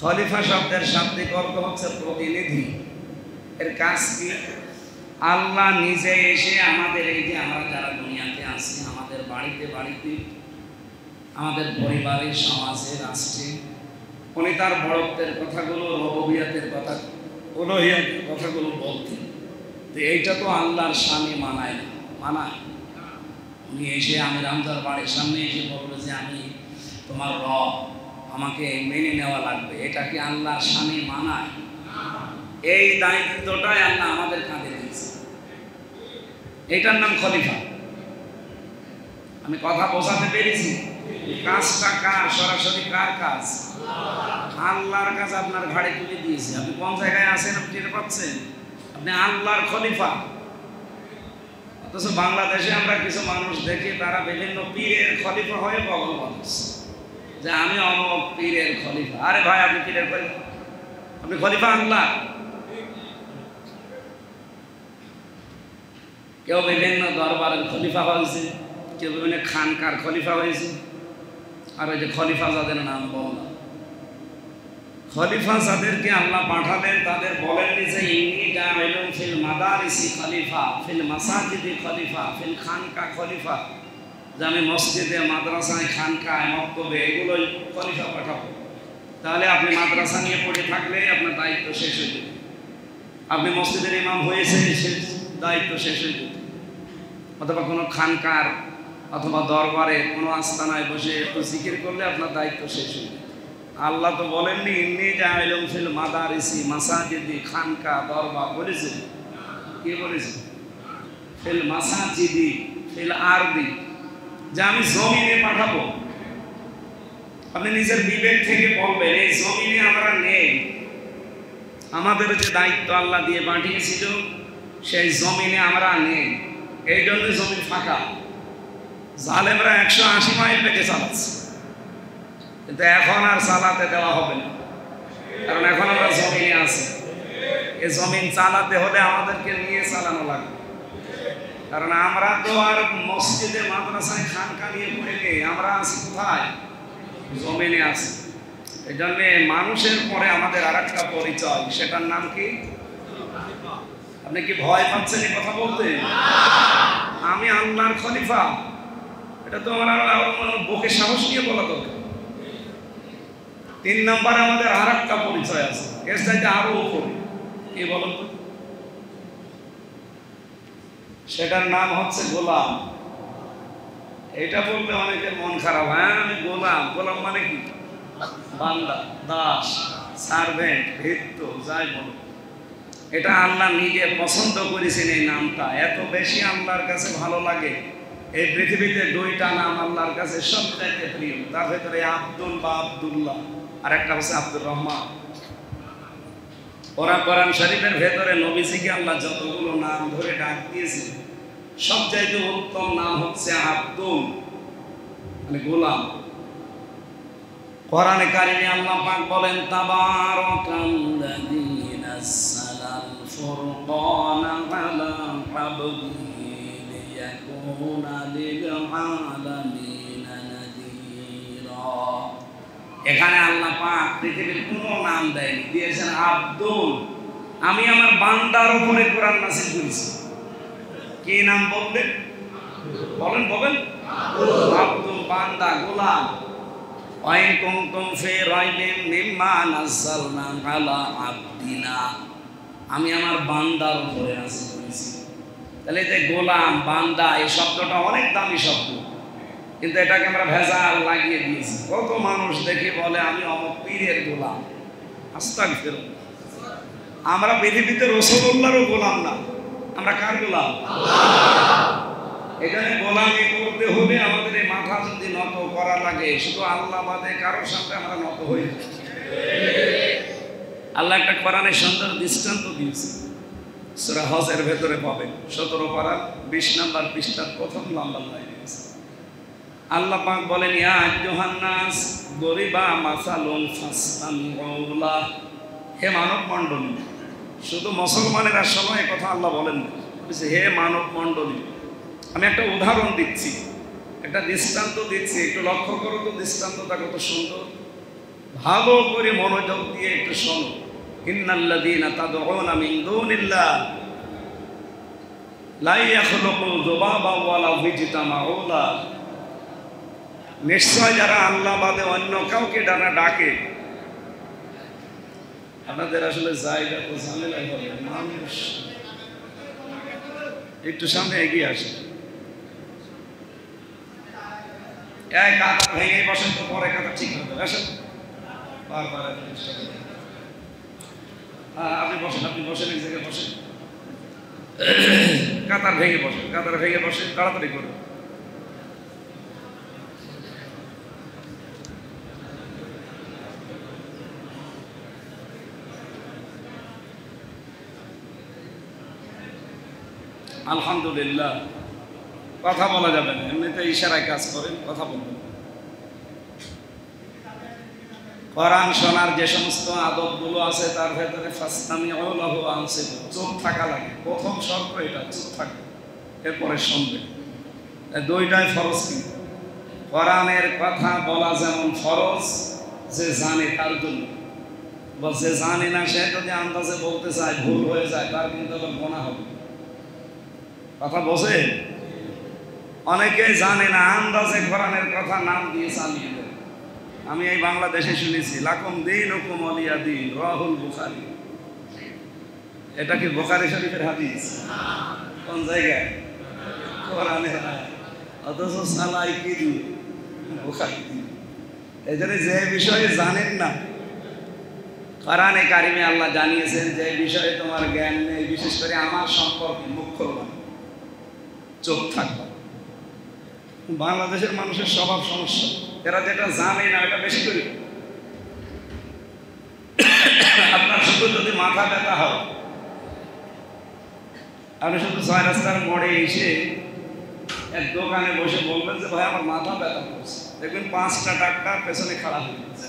খলিফা শব্দের শাব্দিক অর্থ হচ্ছে প্রতিনিধি। এর কাজ কি? আল্লাহ নিজে এসে আমাদের এই যে আমরা যারা দুনিয়াতে আছি, আমাদের বাড়িতে বাড়িতে, আমাদের পরিবারে, সমাজে, রাষ্ট্রে, উনি তার বড়ত্বের কথাগুলো, রববিয়াতের কথা, উলুহিয়াতের কথাগুলো বলতেন। তো এইটা তো আল্লাহর সামনে মানায় না, মানায়? উনি এসে আমি রামদার বাড়ির সামনে এসে বললো যে আমি তোমার রব, আমাকে মেনে নেওয়া লাগবে, এটা কি আল্লাহর সামনে মানায়? এই দায়িত্বটাই আল্লাহ আমাদের কাঁধে দিয়েছে। এটার নাম খলিফা। আমি কথা বোঝাতে পেরেছি? কাজটা কার? সরাসরি কার কাজ? আল্লাহর কাজ আপনার ঘাড়ে তুলে দিয়েছে। আপনি কোন জায়গায় আছেন আপনি টের পাচ্ছেন? আপনি আল্লাহর খলিফা। অথচ বাংলাদেশে আমরা কিছু মানুষ দেখি তারা বিভিন্ন পীরের খলিফা হয়ে বগল বাঁধছে যে আমি অমুক পীরের খলিফা। আরে ভাই, আপনি পীরের খলিফা? আপনি খলিফা আল্লাহ। কেউ বিভিন্ন দরবারের খলিফা হয়েছে, কেউ বিভিন্ন খানকার খলিফা হয়েছে। আর ওই যে খলিফা যাদের নাম বললাম, খলিফা যাদেরকে আল্লাহ পাঠালেন তাদের বলেননি যে ইন্নী জাইলুন ফিল মাদারিসি খলিফা, ফিল মাসাজিদি খলিফা, ফিল খানকা খলিফা, যে আমি মসজিদে, মাদ্রাসায়, খানকায়, মক্তবে এগুলোই খলিফা পাঠাবো। তাহলে আপনি মাদ্রাসা নিয়ে পড়ে থাকলে আপনার দায়িত্ব শেষ হয়ে যেত। আপনি মসজিদের ইমাম হয়েছে, শেষ, দায়িত্ব শেষ হয়ে যেত। অথবা কোনো খানকার অথবা দরবারে কোনো আস্তানায় বসে একটু জিকির করলে আপনার দায়িত্ব শেষ হয়ে যেত। আল্লাহ তো বলেননি ইন্নী জাইলুন ফিল মাদারিসি, মাসাজিদি, খানকা, দরবার বলেছে। কি বলেছে? ফিল মাসাজিদি, ফিল আরদি, যে আমি জমিনে পাঠাবো। আপনি নিজের বিবেক থেকে বলবেন এই জমিনে আমরা নেই। আমাদের যে দায়িত্ব আল্লাহ দিয়ে পাঠিয়েছিল সেই জমিনে আমরা নেই, এই জন্য জমিন ফাঁকা। জালেমরা 180 মাইল বেগে চালাচ্ছে, কিন্তু এখন আর চালাতে দেওয়া হবে না, কারণ এখন আমরা জমিনে আছি। এই জমিন চালাতে হলে আমাদেরকে নিয়ে চালানো লাগবে, কারণ আমরা তো আর মসজিদে, মাদ্রাসায়, খানকা নিয়ে পড়ে নেই। আমরা আছি কোথায়? জমিনে আছি। এই জন্য মানুষের পরে আমাদের আর একটা পরিচয়, সেটার নাম কি? আপনি কি ভয় পাচ্ছেন এই কথা বলতে? আমি আল্লাহর খলিফা, এটা তো আমার বুকে সাহস নিয়ে বলা দরকার। 3 নম্বরে আমাদের আর একটা পরিচয় আছে, এর চাইতে আরো উপরে। কি বলুন তো? সেটার নাম হচ্ছে গোলাম। এটা বললে অনেকের মন খারাপ। হ্যাঁ, আমি গোলাম। গোলাম মানে কি? বান্দা, দাস, সার্ভেন্ট, ভৃত্য, যাই বলো। এটা আল্লাহ নিজে পছন্দ করেছেন এই নামটা, এত বেশি আল্লাহর কাছে ভালো লাগে। এই পৃথিবীতে 2টা নাম আল্লাহর কাছে সবচাইতে প্রিয়। তার ভেতরে আব্দুল বা আব্দুল্লাহ, আর একটা হচ্ছে আব্দুর রহমান। ওরা কোরআন শরীফের ভেতরে নবীজিকে আল্লাহ যতগুলো নাম ধরে ডাক দিয়েছে, সবচাইতে উত্তম নাম হচ্ছে আব্দুল, মানে গোলাম। কোরআনে কারিমে আল্লাহ পাক বলেন তাবারাকাল্লাযী নাযালাল ফুরকানা আলা আবদিহি লিয়াকুনা লিল আলামিনা নাযীরা। এখানে আল্লাহ পাক পৃথিবীর কোনো নাম দেয়নি, দিয়েছেন আব্দুল। আমি আমার বান্দার উপরে কোরআন নাযিল করেছি। কি নাম বললেন? বলেন বলেন। আব্দুল, বান্দা, গোলাম। ওয়াইন কুনতুম ফি রাইবিন মিম্মা নাযালনা আলা আবদিনা, আমি আমার বান্দার উপরে নাযিল করেছি। তাহলে যে গোলাম, বান্দা, এই শব্দটা অনেক দামি শব্দ, কিন্তু এটাকে আমরা ভেজাল লাগিয়ে দিয়েছি। কত মানুষ দেখে বলে আমি অমুক পীরের গোলাম। আস্তাগফিরুল্লাহ। আমরা পৃথিবীতে রাসূলুল্লাহরও গোলাম না, আমরা কার গোলাম? এখানে গোলামি করতে হলে আমাদের এই মাথা যদি নত করা লাগে, শুধু আল্লাহ বাদে কারোর সামনে আমরা নত হই। আল্লাহ একটা কোরআনে সুন্দর দৃষ্টান্ত দিয়েছে, সূরা হজের ভেতরে পাবেন 17 পারা 20 নম্বর পৃষ্ঠার প্রথম লম্বা লাইনে আছে। আল্লাহ পাক বলেন ইয়া আইয়ুহান নাস দরিবা মাসালুন ফাসতামিউ লাহ। হে মানব মণ্ডলী, শুধু মুসলমানেরা সময় কথা আল্লাহ বলেন না, বলেছে হে মানব মণ্ডলী। আমি একটা উদাহরণ দিচ্ছি, একটা দৃষ্টান্ত দিচ্ছি, একটু লক্ষ্য করো তো দৃষ্টান্তটা কত সুন্দর। ভালো করে মনোযোগ দিয়ে একটু শোনো। ইন্নাল্লাযীনা তাদউনা মিন দুনিল্লাহ লা ইয়াখলুকু যুবাবান ওয়ালা ইজতামাউ লাহ। নিশ্চয় যারা আল্লাহ বাদে অন্য কাউকে ডাকে, আপনাদের আসলে জায়গা তো ঝামেলা হবে, মানুষ একটু সামনে এগিয়ে আসে। এক কাতার ভেঙে বসেন তো, পরে কাতার ঠিক হবে। আসেন বারবার আপনি বসেন, আপনি বসেন, এক জায়গায় বসেন, কাতার ভেঙে বসেন, কাতার ভেঙে বসেন, তাড়াতাড়ি করুন। আলহামদুলিল্লাহ। কথা বলা যাবে না, এমনিতে ইশারায় কাজ করেন, কথা বলবেন। কোরআন শোনার যে সমস্ত আদবগুলো আছে তার ভেতরে ফাসতামিউ লাহু ওয়া আনসিতু, চুপ থাকা লাগে। প্রথম শর্ত এটা, চুপ থাকা, এরপরে শুনবে। দুইটাই ফরজ। কিন্তু কোরআনের কথা বলা যেমন ফরজ, যে জানে তার জন্য, বা যে জানে না সে যদি আন্দাজে বলতে চায়, ভুল হয়ে যায়, তার কিন্তু আবার গুনাহ হবে। কথা বোঝে? অনেকেই জানে না, আন্দাজে কোরআনের কথা নাম দিয়ে চালিয়ে দেয়। আমি এই বাংলাদেশে শুনেছি, লাকুম দীনুকুম ওয়ালিয়া দীন, রাহুল বুখারী। এটা কি বুখারী শরীফের হাদিস? কোন জায়গায়? কোরআনে। অথচ সালাই কি দিয়ে? বুখারী দিয়ে। এই জন্য যে বিষয়ে জানেন না, কোরআনে কারিমে আল্লাহ জানিয়েছেন যে বিষয়ে তোমার জ্ঞান নেই, বিশেষ করে আমার সম্পর্কে মুখ খুলবা, চোখ থাকবা। বাংলাদেশের মানুষের স্বভাব সমস্যা, এরা যেটা জানে না এটা বেশি করি। আপনার শুধু যদি মাথা ব্যথা হয়, আপনি শুধু ৬ রাস্তার মোড়ে এসে এক দোকানে বসে বলবেন যে ভাই আমার মাথা ব্যথা করছে, দেখবেন 5টা ডাক্তার পেছনে খাড়া হয়ে গেছে।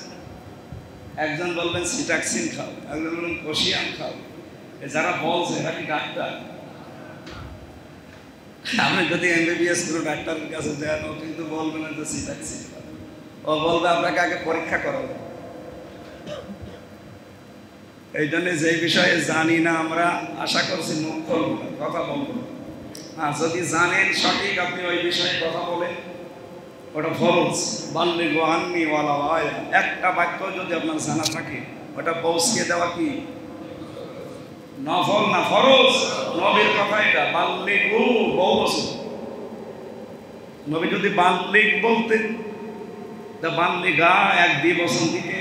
একজন বলবেন সিটাক্সিন খাও, একজন বলবেন কোশিয়াম খাও। যারা বলছে এরা কি ডাক্তার? আপনি যদি এমবিবিএস করে ডাক্তারের কাছে যান, ও কিন্তু বলবে না যে সিটাক্সিন খাও, ও বলবে আপনাকে আগে পরীক্ষা করাবো। এই জন্য যে বিষয়ে জানি না আমরা, আশা করছি মুখ খুলব না, কথা বলবো না। হ্যাঁ, যদি জানেন সঠিক, আপনি ওই বিষয়ে কথা বলেন, ওটা ফরজ। বাল্লিগু আন্নী ওয়ালাউ আয়া, একটা বাক্য যদি আপনার জানা থাকে, ওটা পৌঁছিয়ে দেওয়া কি নফল না ফরজ? নবীর কথা এটা, বাল্লিগু বহু বছর। নবী যদি বাল্লিগ বলতেন, তা বাল্লিগা 1-2 বছর দিকে,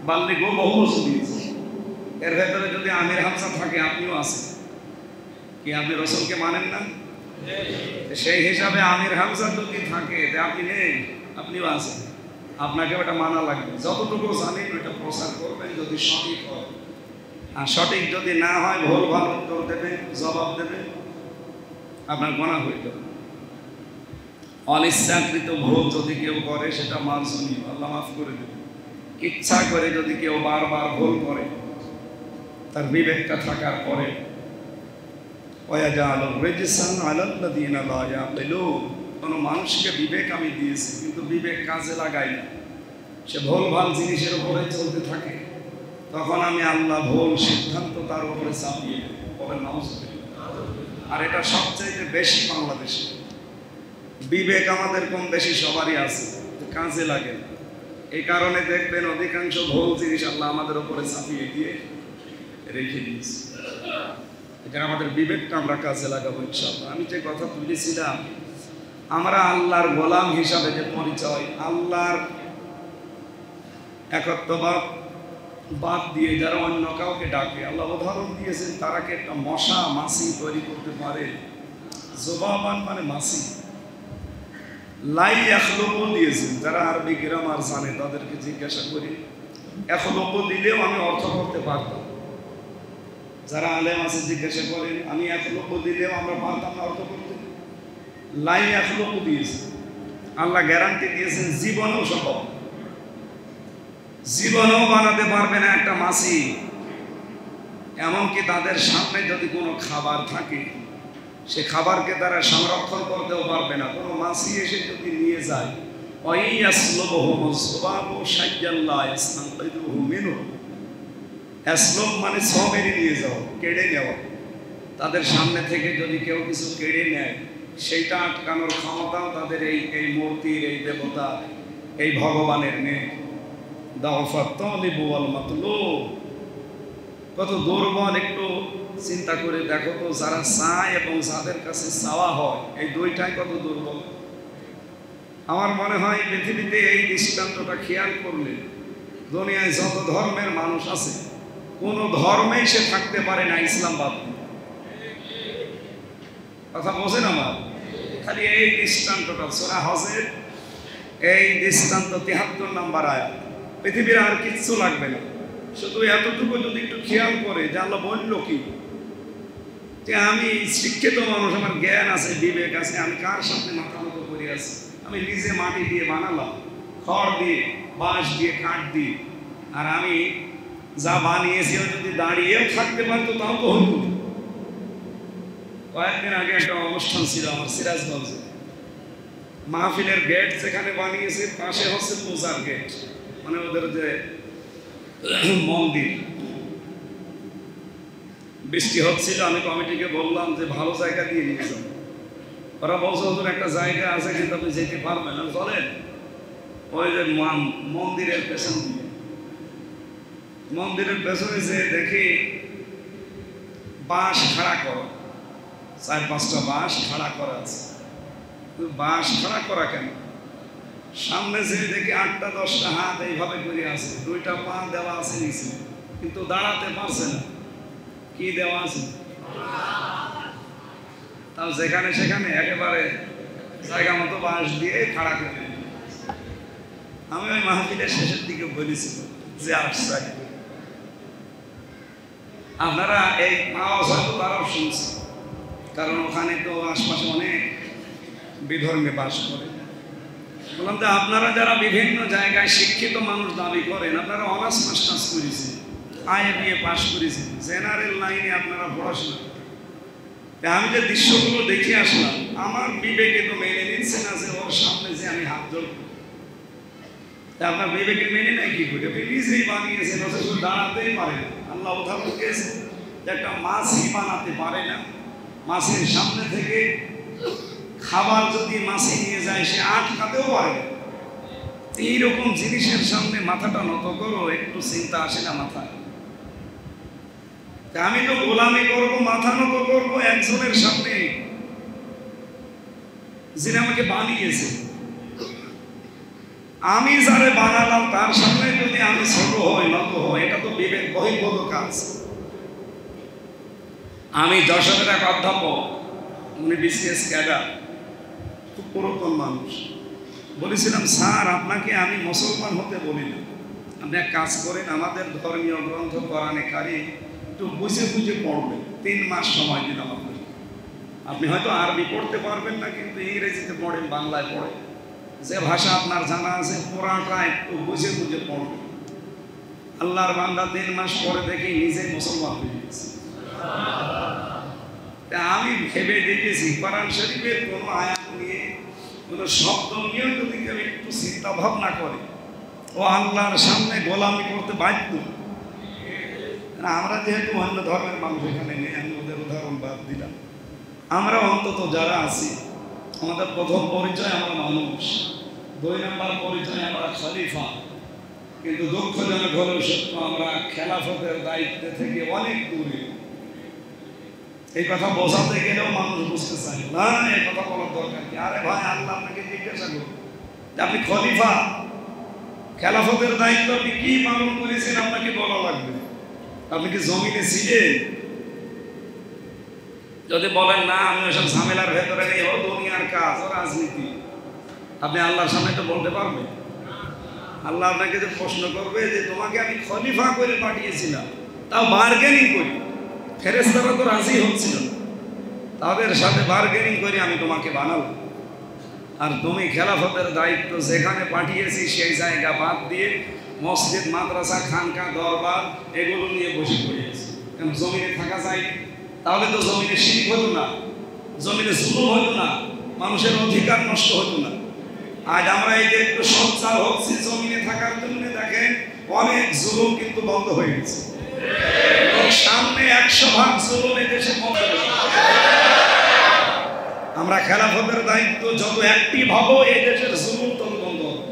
বাল্লিগু বহু বছর দিয়েছে। এর ভেতরে যদি আমির হামজা থাকে, আপনিও আছেন কি? আপনি রসুলকে মানেন না? সেই হিসাবে আমির হামজা যদি থাকে, আপনি নেই, আপনিও আছেন, আপনাকে ওটা মানা লাগবে। যতটুকু জানেন ওইটা প্রচার করবেন, যদি সঠিক হয়। আর সঠিক যদি না হয়, ভুল ভাল উত্তর দেবে, জবাব দেবে, আপনার গুনাহ হয়ে যাবে। অনিচ্ছাকৃত ভুল যদি কেউ করে, সেটা মানজনীয়, আল্লাহ মাফ করে দেবে। ইচ্ছা করে যদি কেউ বারবার ভুল করে, তার বিবেকটা থাকার পরে, কোনো মানুষকে বিবেক আমি দিয়েছি, কিন্তু বিবেক কাজে লাগাই না, সে ভুল ভাল জিনিসের উপরে চলতে থাকে, তখন আমি আল্লাহ ভুল সিদ্ধান্ত তার উপরে চাপিয়ে বলেন নাউজুবিল্লাহ। আর এটা সবচেয়ে বেশি বাংলাদেশে। বিবেক আমাদের কম বেশি সবারই আছে, কাজে লাগে। এই কারণে দেখবেন অধিকাংশ ভুল জিনিস আল্লাহ আমাদের উপরে চাপিয়ে দিয়ে রেখে দিয়েছে। এটা আমাদের বিবেকটা আমরা কাজে লাগাবো ইনশাআল্লাহ। আমি যে কথা তুলেছিলাম, আমরা আল্লাহর গোলাম হিসাবে যে পরিচয়, আল্লাহর একত্ববাদ বাদ দিয়ে যারা অন্য কাউকে ডাকে, আল্লাহ উদাহরণ দিয়েছেন, তারা কি একটা মশা মাছি তৈরি করতে পারে? জবাবান মানে মাছি। লাই এখলকও দিয়েছেন, যারা আরবি গ্রামার জানে তাদেরকে জিজ্ঞাসা করি, এখলকও দিলেও আমি অর্থ করতে পারতাম। যারা আলেম আছে জিজ্ঞাসা করেন, আমি এখলকও দিলেও আমরা পারতাম না অর্থ করতে। লাই এখলকও দিয়েছে, আল্লাহ গ্যারান্টি দিয়েছেন জীবনেও সম্ভব, জীবনেও বানাতে পারবে না একটা মাছি। এমনকি তাদের সামনে যদি কোনো খাবার থাকে, সে খাবারকে তারা সংরক্ষণ করতেও পারবে না। কোনো মাছি এসে যদি নিয়ে যায়, মানে সমেরি নিয়ে যাও, কেড়ে নেওয়া। তাদের সামনে থেকে যদি কেউ কিছু কেড়ে নেয়, সেইটা আটকানোর ক্ষমতাও তাদের এই মূর্তির, এই দেবতা, এই ভগবানের নেই। কত দুর্বল একটু চিন্তা করে দেখো তো, যারা চায় এবং যাদের কাছে চাওয়া হয়, এই দুইটাই কত দুর্বল। আমার মনে হয় পৃথিবীতে এই দৃষ্টান্তটা খেয়াল করলে দুনিয়ায় যত ধর্মের মানুষ আছে, কোন ধর্মেই সে থাকতে পারে না ইসলাম বাদ। কথা বোঝেন আমার? খালি এই দৃষ্টান্তটা সূরা হজের এই দৃষ্টান্ত ৭৩ নম্বর আয়াত, পৃথিবীর আর কিচ্ছু লাগবে না। শুধু এতটুকু যদি একটু খেয়াল করে যে আল্লাহ বলল কি, যে আমি শিক্ষিত মানুষ, আমার জ্ঞান আছে, বিবেক আছে, আমি কার সামনে মাথা নত করে আছি? আমি নিজে মাটি দিয়ে বানালাম, খড় দিয়ে, বাঁশ দিয়ে, কাঠ দিয়ে, আর আমি যা বানিয়েছি যদি দাঁড়িয়েও থাকতে পারতো তাও তো হতো। কয়েকদিন আগে একটা অনুষ্ঠান ছিল আমার সিরাজগঞ্জে, মাহফিলের গেট যেখানে বানিয়েছে পাশে হচ্ছে পূজার গেট, মানে ওদের যে মন্দির। বৃষ্টি হচ্ছিল, আমি কমিটিকে বললাম যে ভালো জায়গা দিয়ে নিয়ে যাবো। ওরা বলছে ওদের একটা জায়গা আছে কিন্তু আপনি যেতে পারবেন না, চলেন ওই যে মন্দিরের পেছন দিয়ে। মন্দিরের পেছনে যে দেখি বাঁশ খাড়া করা, ৪-৫টা বাঁশ খাড়া করা আছে। বাঁশ খাড়া করা কেন? সামনে যে দেখি ৮টা-১০টা হাত এইভাবে করে আছে, 2টা পা দেওয়া আছে নিচে, কিন্তু দাঁড়াতে পারছে না। কি দেওয়া আছে? তাও যেখানে সেখানে একেবারে জায়গা মতো বাঁশ দিয়ে খাড়া করে। আমি ওই মাহফিলের শেষের দিকে বলেছিল যে আশ্চর্য, আপনারা এই আওয়াজ হয়তো তারাও শুনছে, কারণ ওখানে তো আশপাশে অনেক বিধর্মে বাস করে। বললাম যে আপনারা যারা বিভিন্ন জায়গায় শিক্ষিত মানুষ দাবি করেন, আপনারা অনার্স মাস্টার্স করেছেন, IBA পাস করেছেন, জেনারেল লাইনে আপনারা পড়াশোনা, আমি যে দৃশ্যগুলো দেখে আসলাম, আমার বিবেকে তো মেনে নিচ্ছে না যে ওর সামনে যে আমি হাত জোড়। আপনার বিবেকে মেনে নেয় কি করে? নিজেই বানিয়েছেন, অথচ দাঁড়াতেই পারে না। আল্লাহ উদাহরণ দিয়েছে যে একটা মাছই বানাতে পারে না, মাছের সামনে থেকে খাবার যদি মাছি নিয়ে যায় সে আটকাতেও পারে না। এইরকম জিনিসের সামনে মাথাটা নত করো, একটু চিন্তা আসে না মাথায়? আমি তো গোলামি করবো, মাথা নত করবো একজনের সামনে যিনি আমাকে বানিয়েছে। আমি যারে বানালাম তার সামনে যদি আমি ছোট হই, নত হই, এটা তো বিবেক বহির্ভূত কাজ। আমি যশোরের এক অধ্যাপক, উনি BCS ক্যাডার, খুব পুরাতন মানুষ। বলেছিলাম, স্যার আপনাকে আমি মুসলমান হতে বলি না, আপনি এক কাজ করেন, আমাদের ধর্মীয় গ্রন্থ কোরআনে কারীম একটু বুঝে বুঝে পড়বেন। 3 মাস সময় দিলাম আপনাকে। আপনি হয়তো আরবি পড়তে পারবেন না, কিন্তু ইংরেজিতে পড়েন, বাংলায় পড়েন, যে ভাষা আপনার জানা আছে পুরাটা একটু বুঝে বুঝে পড়বেন। আল্লাহর বান্দা 3 মাস পরে দেখি নিজে মুসলমান হয়ে গেছে। আমি ভেবে দেখেছি কোরআন শরীফের কোনো আয়াত নিয়ে, কোনো শব্দ নিয়ে যদি কেউ একটু চিন্তা ভাবনা করে, ও আল্লাহর সামনে গোলামি করতে বাধ্য। আমরা যেহেতু অন্য ধর্মের মানুষ এখানে নেই, আমি ওদের উদাহরণ বাদ দিলাম। আমরা অন্তত যারা আছি, আমাদের প্রথম পরিচয় আমরা মানুষ, 2 নম্বর পরিচয় আমরা খলিফা। কিন্তু দুঃখজনক হলেও সত্য, আমরা খেলাফতের দায়িত্ব থেকে অনেক দূরে। এই কথা বোঝাতে গেলেও মানুষ বুঝতে চায় না, এই কথা বলার দরকার কি? আরে ভাই, আল্লাহ আপনাকে জিজ্ঞাসা করুন যে আপনি খলিফা, খেলাফতের দায়িত্ব আপনি কি পালন করেছেন, আপনাকে বলা লাগবে। আপনি কি জমিনে ছিলেন? যদি বলেন না আমি ওইসব ঝামেলার ভেতরে নেই, ও দুনিয়ার কাজ, ও রাজনীতি, আপনি আল্লাহর সামনে তো বলতে পারবেন? আল্লাহ আপনাকে যে প্রশ্ন করবে যে তোমাকে আমি খলিফা করে পাঠিয়েছিলাম, তাও বার্গেনিং করি, ফেরেশতারা তো রাজি হচ্ছিল, তাদের সাথে বার্গেনিং করে আমি তোমাকে বানাবো, আর তুমি খেলাফতের দায়িত্ব যেখানে পাঠিয়েছি সেই জায়গা বাদ দিয়ে মসজিদ, মাদ্রাসা, খানকা, দরবার এগুলো নিয়ে বসে পড়িয়েছি। কেন জমিনে থাকা যায়? তাহলে তো জমিনে শিরক হতো না, জমিনে জুলুম হতো না, মানুষের অধিকার নষ্ট হতো না। আজ আমরা এই যে একটু সচ্ছল হচ্ছি জমিনে থাকার জন্য, দেখেন অনেক জুলুম কিন্তু বন্ধ হয়ে গেছে। সামনে 100% জুলুম এই দেশে বন্ধ হবে। আমরা খেলাফতের দায়িত্ব যত অ্যাক্টিভ হব, এই দেশের জুলুম তত বন্ধ হবে।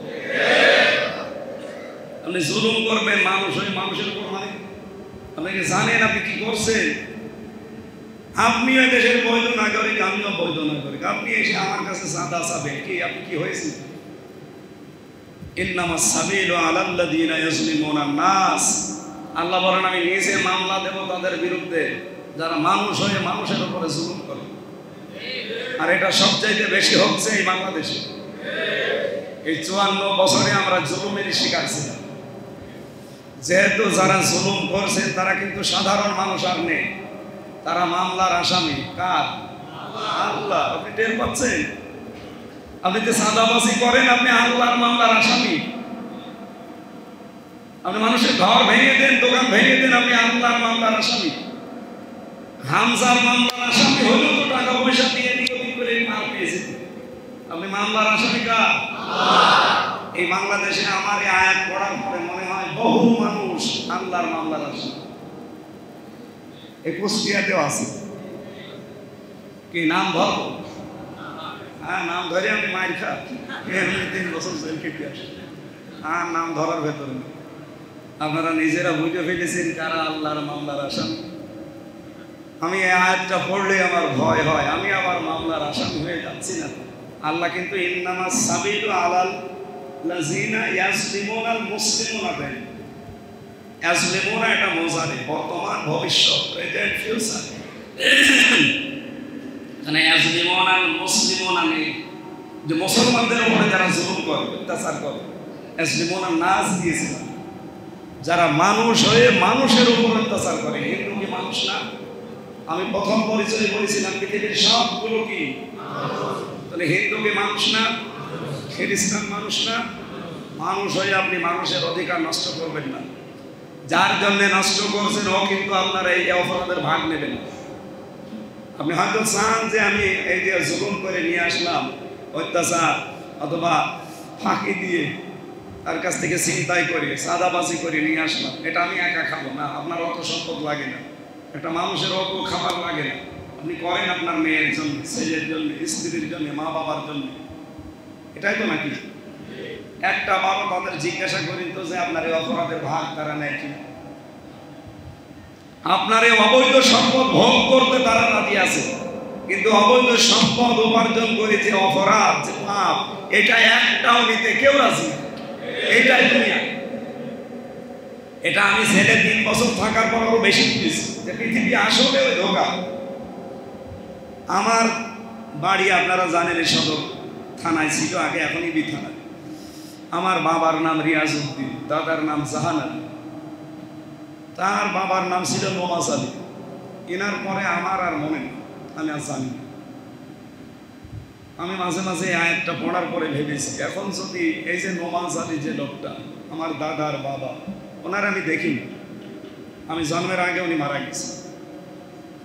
আপনি জুলুম করবেন মানুষ ওই মানুষের উপর, মানে আপনি কি জানেন আপনি কি করছেন? আপনি ওই দেশের বৈধ নাগরিক, আমিও বৈধ নাগরিক। আপনি এসে আমার কাছে চাঁদা চাবেন কি? আপনি কি হয়েছেন? ইন্নামাস সাবিলু আলাল্লাযীনা ইয়াজলিমুনা নাস। আল্লাহ বলেন আমি নিজে মামলা দেব তাদের বিরুদ্ধে যারা মানুষ হয়ে মানুষের উপরে জুলুম করে। আর এটা সবচাইতে বেশি হচ্ছে এই বাংলাদেশে। এই 54 বছরে আমরা জুলুমের শিকার ছিলাম। যেহেতু যারা জুলুম করছে তারা কিন্তু সাধারণ মানুষ আর নেই, তারা মামলার আসামি। কার? আল্লাহ। আপনি টের পাচ্ছেন? আপনি যে চাঁদাবাজি করেন, আপনি আল্লাহর মামলার আসামি। আপনি মানুষের ঘর ভেঙে দেন, দোকান ভেঙে দেন, আপনি আল্লাহর মামলার আসামি। হামজার মামলার আসামি হলেও তো টাকা পয়সা দিয়ে নিয়োগ করে মাল পেয়েছে। আপনি মামলার আসামি কার? এই বাংলাদেশে আমার এই আয়াত পড়ার পরে মনে হয় বহু মানুষ আল্লাহর মামলার আসামি। এই কুষ্টিয়াতেও আছে। কি নাম ধর? হ্যাঁ, নাম ধরে আমি মাইর খা, 3 বছর জেল কেটে আসি। আর নাম ধরার ভেতরে আপনারা নিজেরা বুঝে ফেলেছেন কারা আল্লাহর মামলার আসামি। আমি এই আয়াতটা পড়লে আমার ভয় হয়, আমি আবার মামলার আসামি হয়ে যাচ্ছি না। আল্লাহ কিন্তু ইন্নামাস সাবিলু আলাল্লাযীনা ইয়াজলিমুনাল মুসলিমুনা দেন। ইয়াজলিমুনা এটা মোজারে, বর্তমান ভবিষ্যৎ, প্রেজেন্ট ফিউচার। মানে ইয়াজলিমুনাল মুসলিমুনা নেই, যে মুসলমানদের উপরে যারা জুলুম করে, অত্যাচার করে। ইয়াজলিমুনান নাস দিয়েছিলাম, যারা মানুষ হয়ে মানুষের উপর অত্যাচার করে। হিন্দু কি মানুষ না? আমি প্রথম পরিচয় বলেছিলাম পৃথিবীর সবগুলো কি? তাহলে হিন্দু কি মানুষ না? খ্রিস্টান মানুষ না? মানুষ হয়ে আপনি মানুষের অধিকার নষ্ট করবেন না। যার জন্য নষ্ট করছেন ও কিন্তু আপনার এই অপরাধের ভাগ নেবেন। আপনি হয়তো চান যে আমি এই যে জুলুম করে নিয়ে আসলাম, অত্যাচার অথবা ফাঁকি দিয়ে তার কাছ থেকে ছিনতাই করে চাঁদাবাজি করে নিয়ে আসলাম, এটা আমি একা খাবো না। আপনার অত সম্পদ লাগে না, একটা মানুষের অত খাবার লাগে না। আপনি করেন আপনার মেয়ের জন্য, ছেলের জন্য, স্ত্রীর জন্য, মা বাবার জন্য। এটাই তো নাকি? একটা বাবা তাদের জিজ্ঞাসা করেন তো যে আপনার এই অপরাধের ভাগ তারা নেয় কি? আপনার এই অবৈধ সম্পদ ভোগ করতে তারা রাজি আছে, কিন্তু অবৈধ সম্পদ উপার্জন করে যে অপরাধ, যে পাপ, এটা একটাও নিতে কেউ রাজি না। এইটাই দুনিয়া। এটা আমি ছেলে 3 বছর থাকার পর আরো বেশি বুঝেছি যে পৃথিবী আসলে ওই ধোঁকা। আমার বাড়ি আপনারা জানেন এই সদর থানায় ছিল আগে, এখনই বি থানায়। আমার বাবার নাম রিয়াজউদ্দিন, দাদার নাম জাহান আলী, তার বাবার নাম ছিল নওয়াজ আলী। এনার পরে আমার আর মনে নেই, আমি আর জানি না। আমি মাঝে মাঝে আয়াতটা পড়ার পরে ভেবেছি, এখন যদি এই যে নওয়াজ আলী যে লোকটা, আমার দাদার বাবা, ওনার আমি দেখিনি। আমি জন্মের আগে উনি মারা গেছে,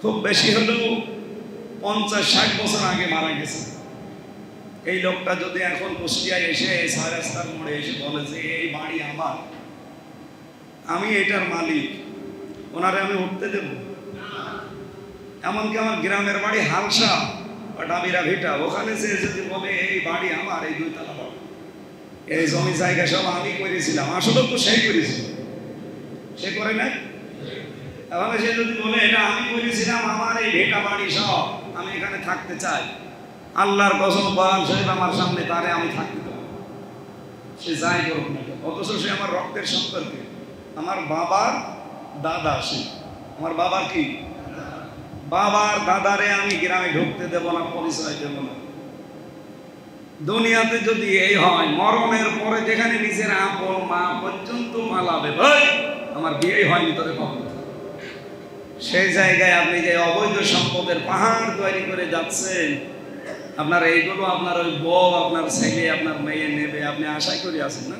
খুব বেশি হলেও 50-60 বছর আগে মারা গেছে। এই লোকটা যদি এখন কুষ্টিয়ায় এসে 6 রাস্তার মোড়ে এসে বলে যে এই বাড়ি আমার, আমি এটার মালিক, ওনারে আমি উঠতে দেব? এমনকি আমার গ্রামের বাড়ি হালসা বা ডাবিরা ভিটা, ওখানে যে যদি বলে এই বাড়ি আমার, এই 2 তলা বাড়ি, এই জমি জায়গা সব আমি করেছিলাম, আসলে তো সেই করেছিল, সে করে না। এখন সে যদি বলে এটা আমি করেছিলাম, আমার এই ভিটা বাড়ি সব, আমি এখানে থাকতে চাই, আল্লাহর কসম কোরআন শরীফ আমার সামনে, তারে আমি থাকতে দেব, সে যাই করুক না। অথচ সে আমার রক্তের সম্পর্কে, আমার বাবার দাদা। সে আমার বাবার কি? বাবার দাদারে আমি গ্রামে ঢুকতে দেব না, পরিচয় দেব না। দুনিয়াতে যদি এই হয়, মরণের পরে যেখানে নিজের আপন মা পর্যন্ত পালাবে, ভাই আমার বিয়ে হয়নি তোরে পাবো, সেই জায়গায় আপনি যে অবৈধ সম্পদের পাহাড় তৈরি করে যাচ্ছেন, আপনার এইগুলো আপনার ওই বউ, আপনার ছেলে, আপনার মেয়ে নেবে, আপনি আশাই করে আছেন না?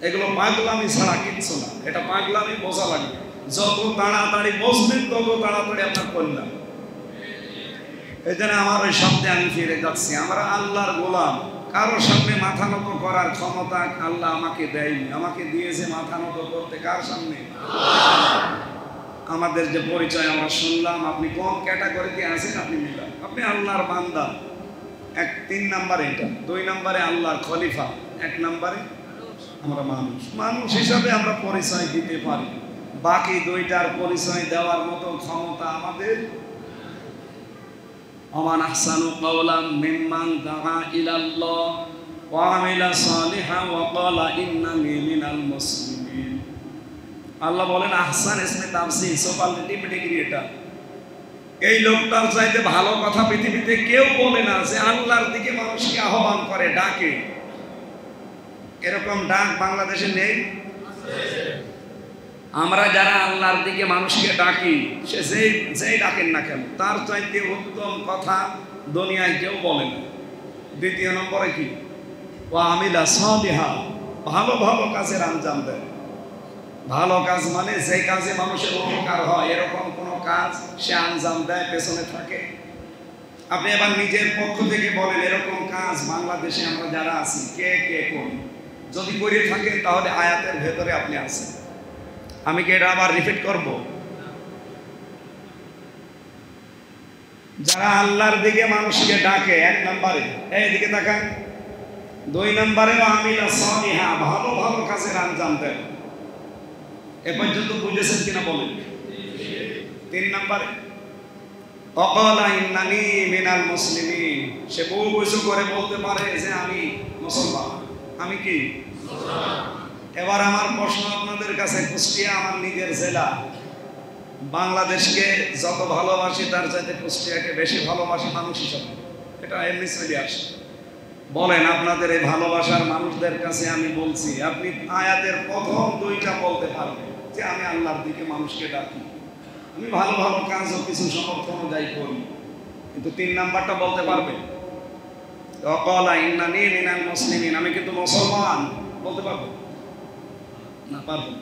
এগুলো পাগলামি ছাড়া কিচ্ছু না। এটা পাগলামি বোঝা লাগবে, যত তাড়াতাড়ি বসবেন তত তাড়াতাড়ি আপনার কল্যাণ। এই জন্য আমার ওই শব্দে আমি ফিরে যাচ্ছি, আমরা আল্লাহর গোলাম। কারোর সামনে মাথা নত করার ক্ষমতা আল্লাহ আমাকে দেয়নি, আমাকে দিয়েছে মাথা নত করতে কার সামনে? আমাদের যে পরিচয় আমরা শুনলাম, আপনি কোন ক্যাটাগরিতে আছেন আপনি মিলান। আপনি আল্লাহর বান্দা, 3 নম্বরে এটা, 2 নম্বরে আল্লাহর খলিফা, 1 নম্বরে আমরা মানুষ। মানুষ হিসাবে আমরা পরিচয় দিতে পারি, বাকি 2টার পরিচয় দেওয়ার মতো ক্ষমতা আমাদের। আমান আহসানু কাওলাম মিম্মান দাআ ইলাল্লাহ ওয়া আমিলা সালিহান ওয়া ক্বালা ইন্নানি মিনাল মুসলিমিন। আল্লাহ বলেন আহসান ইসমে তাফসীর, সুপারলেটিভ ডিগ্রি এটা। এই লোকটার চাইতে ভালো কথা পৃথিবীতে কেউ বলে না, যে আল্লাহর দিকে মানুষকে আহ্বান করে, ডাকে। এরকম ডাক বাংলাদেশে নেই। আমরা যারা আল্লাহর দিকে মানুষকে ডাকি, সে যেই ডাকেন না কেন, তার চাইতে উত্তম কথা দুনিয়ায় কেউ বলে না। 2 নম্বরে কি? ওয়া আমিলা সালিহা, ভালো ভালো কাজের আঞ্জাম দেয়। ভালো কাজ মানে যে কাজে মানুষের উপকার হয়, এরকম কোনো কাজ সে আঞ্জাম দেয়, পেছনে থাকে। আপনি এবার নিজের পক্ষ থেকে বলেন, এরকম কাজ বাংলাদেশে আমরা যারা আছি কে কে করি? যদি করে থাকেন তাহলে আয়াতের ভেতরে আপনি আছেন। আমি কি এটা আবার রিপিট করব? যারা আল্লাহর দিকে মানুষকে ডাকে 1 নম্বরে, এইদিকে তাকান। 2 নম্বরে আমিলা সালিহা, ভালো ভালো কাজের আঞ্জাম দেয়। এ পর্যন্ত বুঝেছেন কিনা বলেন? 3 নম্বরে ওয়াকালা ইন্নানি মিনাল মুসলিমিন, সে বুঝ করে বলতে পারে যে আমি মুসলমান। আমি কি মুসলমান? এবার আমার প্রশ্ন আপনাদের কাছে, কুষ্টিয়া আমার নিজের জেলা। বাংলাদেশকে যত ভালোবাসি তার চাইতে কুষ্টিয়াকে বেশি ভালোবাসি মানুষ হিসাবে, এটা এমনি চলে আসে। বলেন আপনাদের এই ভালোবাসার মানুষদের কাছে আমি বলছি, আপনি আয়াতের প্রথম 2টা বলতে পারবেন যে আমি আল্লাহর দিকে মানুষকে ডাকি, আমি ভালো ভালো কাজও কিছু সমর্থন অনুযায়ী করি, কিন্তু 3 নাম্বারটা বলতে পারবেন? ওয়াকালা ইন্নানি মিনাল মুসলিমিন, আমি কিন্তু মুসলমান বলতে পারবো না? পারবো,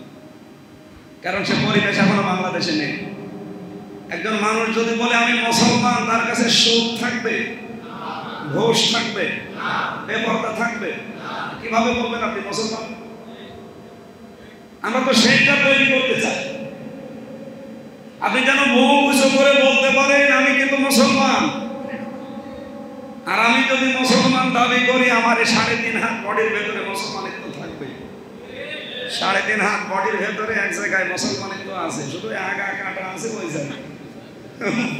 কারণ সে পরিবেশ এখনো বাংলাদেশে নেই। একজন মানুষ যদি বলে আমি মুসলমান, তার কাছে সুদ থাকবে, ঘোষ থাকবে, বেপরদা থাকবে, কিভাবে বলবেন আপনি মুসলমান? আমরা তো সেইটা তৈরি করতে চাই। আপনি যেন মুখ উঁচু করে বলতে পারেন আমি কিন্তু মুসলমান। আর আমি যদি মুসলমান দাবি করি, আমার 3.5 হাত বডির ভেতরে মুসলমানিত্ব থাকবে। 3.5 হাত বডির ভেতরে এক জায়গায় মুসলমানিত্ব আছে, শুধু আগা কাটা আছে ওই জায়গায়,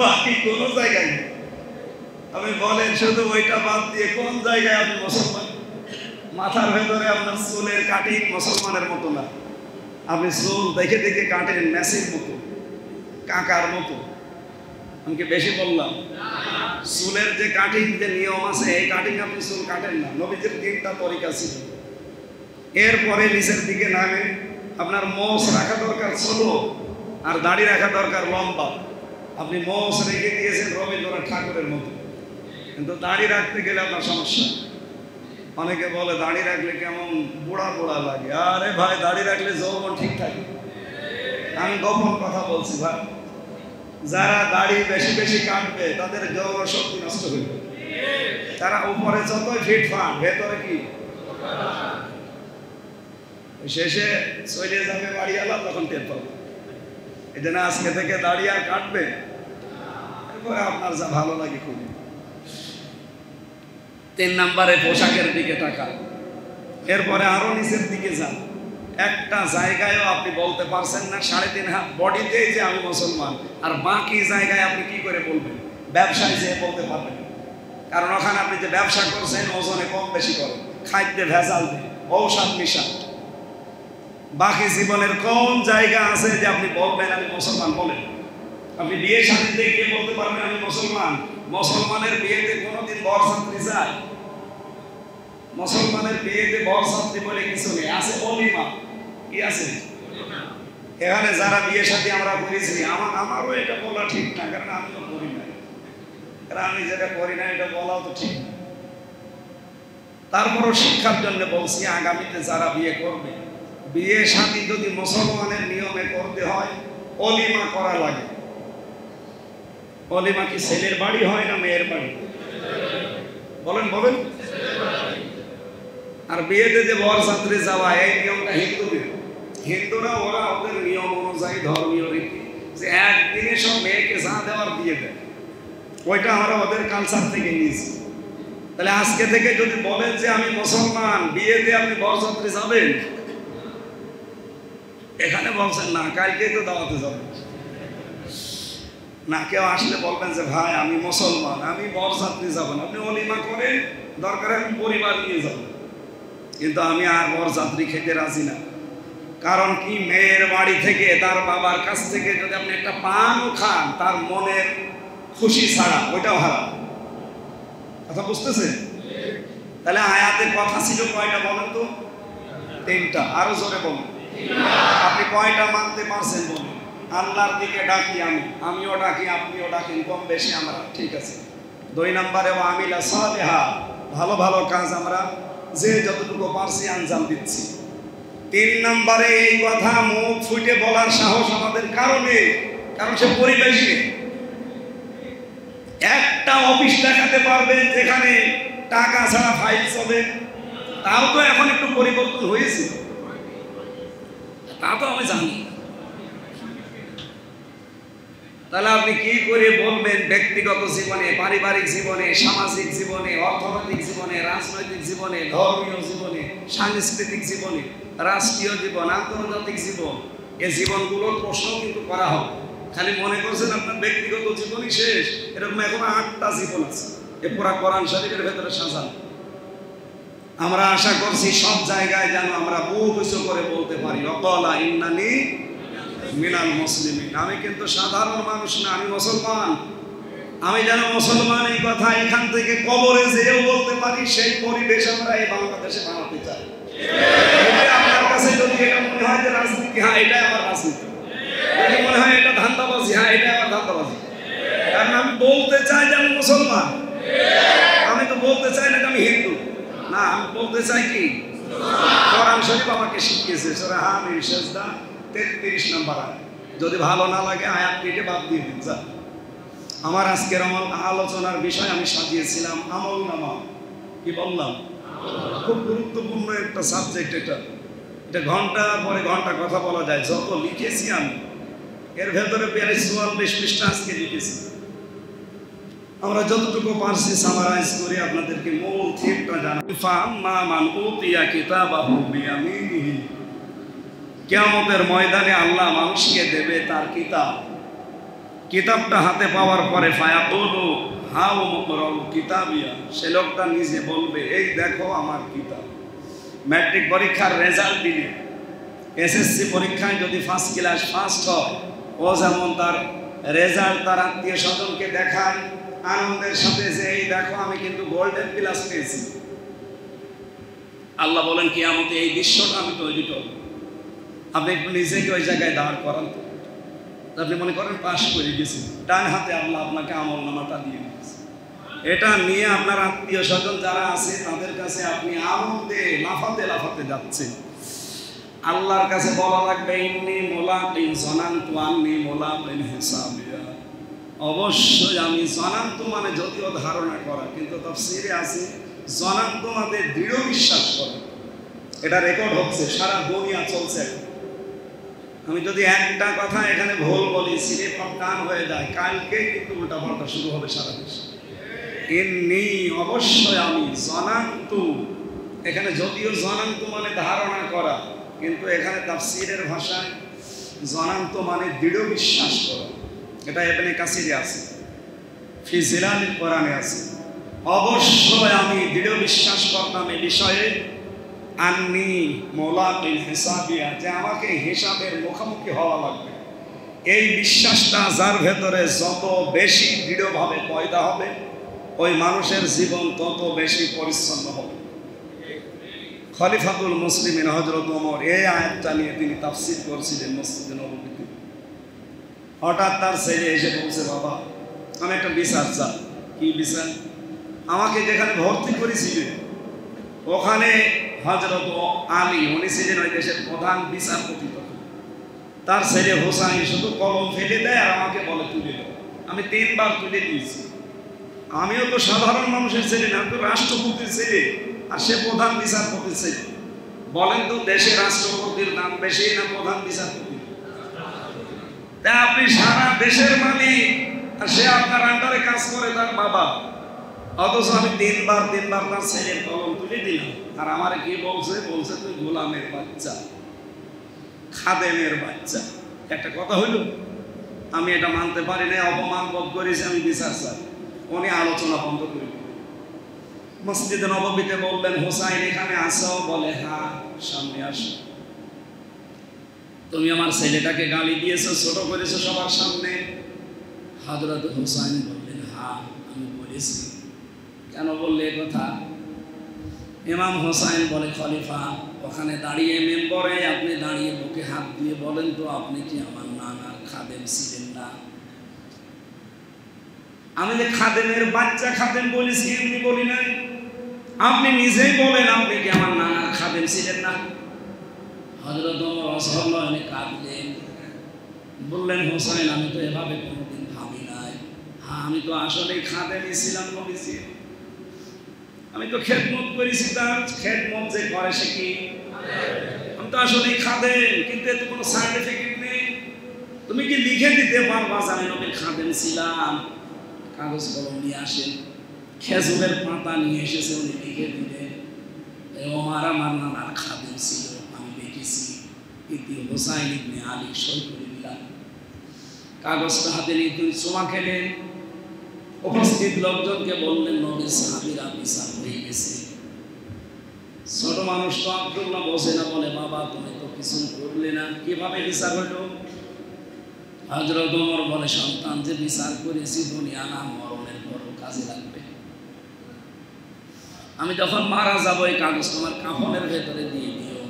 বাকি কোনো জায়গায় নেই। আপনি বলেন শুধু ওইটা বাদ দিয়ে কোন জায়গায় আপনি মুসলমান? মাথার ভেতরে আপনার চুলের কাটিং মুসলমানের মতো না, আপনি চুল দেখে দেখে কাটেন মেসির মতো, কাকার মতো। আমি কি বেশি বললাম? চুলের যে কাটিং যে নিয়ম আছে, এই কাটিং আপনি চুল কাটেন না। নবীজির 3টা তরিকা ছিল। এরপরে নিচের দিকে নামে আপনার মোষ রাখা দরকার ছোট, আর দাড়ি রাখা দরকার লম্বা। আপনি মোষ রেখে দিয়েছেন রবীন্দ্রনাথ ঠাকুরের মতো, কিন্তু দাড়ি রাখতে গেলে আপনার সমস্যা। অনেকে বলে দাড়ি রাখলে কেমন বুড়া বুড়া লাগে। আরে ভাই, দাড়ি রাখলে যৌবন ঠিক থাকে। আমি গোপন কথা বলছি ভাই, যারা দাড়ি বেশি বেশি কাটবে তাদের যৌবন শক্তি নষ্ট হইবে। তারা উপরে যতই ফিট পান, ভেতরে কি শেষে চলে যাবে বাড়িওয়ালা, তখন টের পাবে। এই জন্য আজকে থেকে দাড়ি আর কাটবে, এরপরে আপনার যা ভালো লাগে খুবই। 3 নম্বরে পোশাকের দিকে তাকান, এরপরে আরো নিচের দিকে যান। একটা জায়গায়ও আপনি বলতে পারছেন না 3.5 হাত বডিতে যে আমি মুসলমান, আর বাকি জায়গায় আপনি কি করে বলবেন? ব্যবসায় যে বলতে পারবেন, কারণ ওখানে আপনি যে ব্যবসা করছেন ওজনে কম বেশি করেন, খাদ্যে ভেজাল দেন, ঔষধ মিশান। বাকি জীবনের কোন জায়গা আছে যে আপনি বলবেন আমি মুসলমান? বলেন। আপনি বিয়ে শাদীতে গিয়ে বলতে পারবেন আমি মুসলমান? মুসলমানের বিয়েতে কোনোদিন বরযাত্রী যায়? মুসলমানের বিয়েতে বরযাত্রী বলে কিছু নেই, আছে অলিমা। কি আছে? এখানে যারা বিয়ে শাদী আমরা করেছি, আমারও এটা বলা ঠিক না, কারণ আমিও করি না। কারণ আমি যেটা করি না এটা বলাও তো ঠিক না। তারপরও শিক্ষার জন্য বলছি, আগামীতে যারা বিয়ে করবে, বিয়ে শাদী যদি মুসলমানের নিয়মে করতে হয়, অলিমা করা লাগে। অলিমা কি ছেলের বাড়ি হয় না মেয়ের বাড়ি? বলেন বলেন। আর বিয়েতে যে বরযাত্রী যাওয়া, এই নিয়মটা হিন্দুদের। হিন্দুরা ওরা ওদের নিয়ম অনুযায়ী ধর্মীয় রীতি যে একদিনে সব মেয়েকে যা দেওয়ার দিয়ে দেয়, ওইটা আমরা ওদের কালচার থেকে নিয়েছি। তাহলে আজকে থেকে যদি বলেন যে আমি মুসলমান, বিয়েতে আপনি বরযাত্রী যাবেন, এখানে বলছেন না কালকে তো দাওয়াতে যাবেন না, কেউ আসলে বলবেন যে ভাই আমি মুসলমান, আমি বরযাত্রী যাব না, আপনি অলিমা করেন, দরকার আমি পরিবার নিয়ে যাব, কিন্তু আমি আর বরযাত্রী খেতে রাজি না। কারণ কি, মেয়ের বাড়ি থেকে তার বাবার কাছ থেকে যদি আপনি একটা পানও খান, তার মনের খুশি ছাড়া ওইটাও হারাম। কথা বুঝতেছেন? তাহলে আয়াতে কথা ছিল কয়টা বলেন তো? 3টা। আরো জোরে বলুন। আপনি কয়টা মানতে পারছেন বলুন? আল্লাহর দিকে ডাকি আমিও ডাকি, আপনিও ডাকেন, কম বেশি আমরা, ঠিক আছে। 2 নম্বরে আমিলা সালেহা, ভালো ভালো কাজ আমরা যে যতটুকু পারছি আঞ্জাম দিচ্ছি। 3 নম্বরে এই কথা মুখ ফুটে বলার সাহস আমাদের কারণে, কারণ সে পরিবেশ নেই। একটা অফিস দেখাতে পারবেন যেখানে টাকা ছাড়া ফাইল চলে, তাও তো এখন একটু পরিবর্তন হয়েছে, তা তো আমি জানি। তাহলে আপনি কি করে বলবেন ব্যক্তিগত জীবনে, পারিবারিক জীবনে, সামাজিক জীবনে, অর্থনৈতিক জীবনে, রাজনৈতিক জীবনে, ধর্মীয় জীবনে, সাংস্কৃতিক জীবনে, রাষ্ট্রীয় জীবন, আন্তর্জাতিক জীবন, এই জীবনগুলোর প্রশ্ন কিন্তু করা হবে। খালি মনে করছেন আপনার ব্যক্তিগত জীবনই শেষ, এরকম এখন 8টা জীবন আছে এ পুরা কোরআন শরীফের ভেতরে সাজানো। আমরা আশা করছি সব জায়গায় যেন আমরা মুখ উঁচু করে বলতে পারি ওয়াকালা ইন্নানি মিনাল মুসলিমিন, আমি কিন্তু সাধারণ মানুষ না, আমি মুসলমান। আমি যেন মুসলমান এই কথা এখান থেকে কবরে যেও বলতে পারি, সেই পরিবেশ আমরা এই বাংলাদেশে বানাতে চাই। আপনার কাছে যদি এটা মনে হয় যে রাজনীতি, হ্যাঁ এটাই আমার রাজনীতি, যদি মনে হয় এটা ধান্দাবাজি, হ্যাঁ এটাই আমার ধান্দাবাজি। কারণ আমি বলতে চাই যে আমি মুসলমান, আমি তো বলতে চাই না যে আমি হিন্দু, না আমি বলতে চাই কি কোরআন শরীফ আমাকে শিখিয়েছে সূরা হামিদ সেজদা 33 নম্বর আয়াত। যদি ভালো না লাগে আয়াত কেটে বাদ দিয়ে দিন। যা আমার আজকের আলোচনার বিষয় আমি সাজিয়েছিলাম আমল নামা। কি বললাম? খুব গুরুত্বপূর্ণ একটা সাবজেক্ট এটা ঘন্টার পরে ঘন্টা কথা বলা যায়। যত লিখেছি আমি এর ভেতরে 44 পৃষ্ঠা আজকে লিখেছি। আমরা যতটুকু পারছি সামারাইজ করে আপনাদেরকে মূল থিমটা জানাই। ফাম্মা মান উতিয়া কিতাবাহু বিয়ামিনিহি, কিয়ামতের ময়দানে আল্লাহ মানুষকে দেবে তার কিতাবটা হাতে পাওয়ার পরে ফায়াকুলু হাউ মুকরাউ কিতাবিয়া, সে লোকটা নিজে বলবে এই দেখো আমার কিতাব। ম্যাট্রিক পরীক্ষার রেজাল্ট দিলে, এসএসসি পরীক্ষায় যদি ফার্স্ট ক্লাস ফার্স্ট হয়, ও যেমন তার রেজাল্ট তার আত্মীয় স্বজনকে দেখায় আনন্দের সাথে যে এই দেখো আমি কিন্তু গোল্ডেন প্লাস পেয়েছি। আল্লাহ বলেন কিয়ামতে এই দৃশ্যটা আমি তৈরি করব। আপনি একটু নিজেকে ওই জায়গায় দাঁড় করান তো। আপনি মনে করেন পাশ করে গেছেন, ডান হাতে আল্লাহ আপনাকে আমল নামাটা দিয়ে দিয়েছে। এটা নিয়ে আপনার আত্মীয় স্বজন যারা আছে তাদের কাছে আপনি আনন্দে লাফাতে লাফাতে যাচ্ছেন। আল্লাহর কাছে বলা লাগবে ইন্নী মুলাকিন যানানতু আন্নী মুলাকিন হিসাবিয়া, অবশ্যই আমি জানান্তু মানে যদিও ধারণা করা, কিন্তু তাফসীরে আছে জানান্তু মানে দৃঢ় বিশ্বাস করা। এটা রেকর্ড হচ্ছে, সারা দুনিয়া চলছে। আমি যদি একটা কথা এখানে ভুল বলি, সিরে টান হয়ে যায়, কালকে কিন্তু উল্টা পাল্টা শুরু হবে সারা দেশে। ইন্নী অবশ্যই আমি জানান্তু, এখানে যদিও জানান্তু মানে ধারণা করা, কিন্তু এখানে তাফসীরের ভাষায় জানান্তু মানে দৃঢ় বিশ্বাস করা। এটা ইবনে কাসিরে আছে, ফি জিলালিল কোরআনে আছে। অবশ্যই আমি দৃঢ় বিশ্বাস করতাম এই বিষয়ে আন্নী মুলাকিন হিসাবিয়া, যে আমাকে হিসাবের মুখোমুখি হওয়া লাগবে। এই বিশ্বাসটা যার ভেতরে যত বেশি দৃঢ়ভাবে পয়দা হবে, ওই মানুষের জীবন তত বেশি পরিচ্ছন্ন হবে। খলিফাতুল মুসলিমিন হযরত ওমর এই আয়াতটা নিয়ে তিনি তাফসীর করছিলেন মসজিদে নববীতে। হঠাৎ তার ছেলে এসে বলছে, বাবা আমি একটা বিচার চাই। কি বিচার? আমাকে যেখানে ভর্তি করেছিলেন ওখানে হযরত আলী, উনি ছিলেন ওই দেশের প্রধান বিচারপতি। তার ছেলে হোসাইন শুধু কলম ফেলে দেয় আর আমাকে বলে তুলে দাও। আমি 3 বার তুলে দিয়েছি। আমিও তো সাধারণ মানুষের ছেলে না, তো রাষ্ট্রপতির ছেলে, আর সে প্রধান বিচারপতির ছেলে। বলেন তো দেশে রাষ্ট্রপতির নাম বেশি না প্রধান বিচারপতি? তা আপনি সারা দেশের মালিক, আর সে আপনার আন্ডারে কাজ করে তার বাবা। অথচ আমি 3 বার তার ছেলের কলম তুলে দিলাম। আর আমার কি বলছে? বলছে তুই গোলামের বাচ্চা, খাদেমের বাচ্চা। একটা কথা হইল, আমি এটা মানতে পারি না, অপমান বোধ করেছি, আমি বিচার চাই। উনি আলোচনা বন্ধ করে মসজিদে নববীতে বললেন, হোসাইন এখানে আসো? বলে হ্যাঁ, সামনে আসো। তুমি আমার ছেলেটাকে গালি দিয়েছো, ছোট করেছো সবার সামনে। হযরত হোসাইন বললেন, হ্যাঁ আমি বলেছি। কেন বললে এ কথা? ইমাম হোসাইন বলে, খলিফা ওখানে দাঁড়িয়ে মেম্বরে আপনি দাঁড়িয়ে বুকে হাত দিয়ে বলেন তো, আপনি কি আমার নানার খাদেম ছিলেন না? আমি যে খাদেমের বাচ্চা খাদেম বলেছি এমনি বলি নাই, আপনি নিজেই বলেন আপনি কি আমার নানার খাদেম ছিলেন না? হযরত ওমর রাদিয়াল্লাহু আনহু কাঁদলেন, বললেন, হোসাইন আমি তো এভাবে কোনোদিন ভাবি নাই। হ্যাঁ আমি তো আসলেই খাদেমই ছিলাম নবীজি, আমি তো খেদমত করেছি। তার খেদমত যে করে সে কি? আমি তো আসলেই খাদেম, কিন্তু এত কোনো সার্টিফিকেট নেই। তুমি কি লিখে দিতে পারবা যে আমি নবীর খাদেম ছিলাম? কাগজ কলম নিয়ে আসেন। খেজুরের পাতা নিয়ে এসেছে, উনি লিখে দিলেন, ওমর আমার নানার খাদেম ছিল, আমি দেখেছি। ইতি হোসাইন ইবনে আলী সই করে দিলাম। কাগজটা হাতে নিয়ে তিনি চুমা খেলেন। উপস্থিত লোকজনকে বললেন, নবীর সাহাবীরা বিচার হয়ে গেছে। ছোট মানুষ তো আব্দুল্লাহ বসে না, বলে বাবা তুমি তো কিছু করলে না, কিভাবে বিচার হলো? হযরত ওমর বলে, সন্তান যে বিচার করেছি দুনিয়া না মরণের পরও কাজে লাগবে। আমি যখন মারা যাবো এই কাগজ তোমার কাফনের ভেতরে দিয়ে দিও।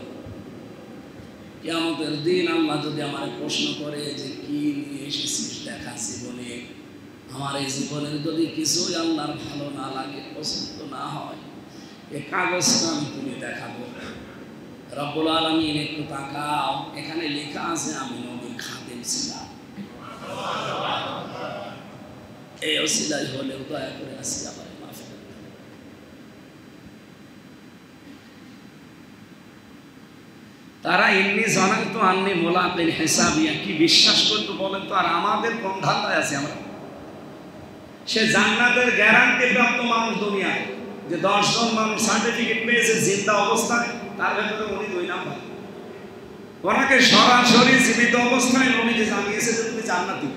কিয়ামতের দিন আল্লাহ যদি আমার প্রশ্ন করে যে কি নিয়ে এসেছিস দেখা জীবনে, আমার এই জীবনের যদি কিছুই আল্লাহর ভালো না লাগে, পছন্দ না হয়, এই কাগজটা আমি তুলে দেখাবো। রব্বুল আলামিন একটু তাকাও, এখানে লেখা আছে আমি নবীর খাদেম ছিলাম। এই ওসিলাই হলেও দয়া করে আসি আমার মাফ করে। তারা এমনি জানান তো আননি মোলাকিন হিসাবিয়া, কি বিশ্বাস করতো বলেন তো? আর আমাদের কোন ধান্দায় আছে আমরা? সে জান্নাতের গ্যারান্টি প্রাপ্ত মানুষ দুনিয়ায়, যে 10 জন মানুষ সার্টিফিকেট পেয়েছে জিন্দা অবস্থায়, তার ভেতরে উনি 2 নাম্বার। ওনাকে সরাসরি জীবিত অবস্থায় নবীজি জানিয়েছে যে তুমি জান্নাতি।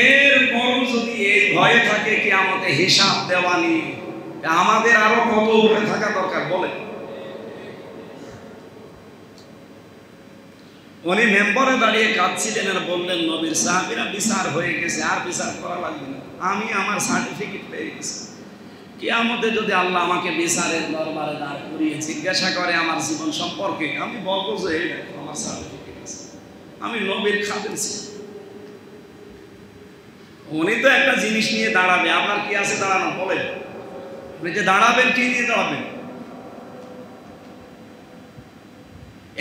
এরপরও যদি এই ভয়ে থাকে কিয়ামতে হিসাব দেওয়া নিয়ে, আমাদের আরো কত উপরে থাকা দরকার বলে? উনি মেম্বারে দাঁড়িয়ে কাঁদছিলেন আর বললেন, নবীর সাহাবীরা বিচার হয়ে গেছে, আর বিচার করা লাগবে না, আমি আমার সার্টিফিকেট পেয়ে গেছি। কিয়ামতে যদি আল্লাহ আমাকে বিচারের দরবারে দাঁড় করিয়ে জিজ্ঞাসা করে আমার জীবন সম্পর্কে, আমি বলবো যে এই দেখো আমার সার্টিফিকেট আছে, আমি নবীর খাদেম ছিলাম। উনি তো একটা জিনিস নিয়ে দাঁড়াবে, আপনার কি আছে দাঁড়ানো বলেন? আপনি যে দাঁড়াবেন কি নিয়ে দাঁড়াবেন?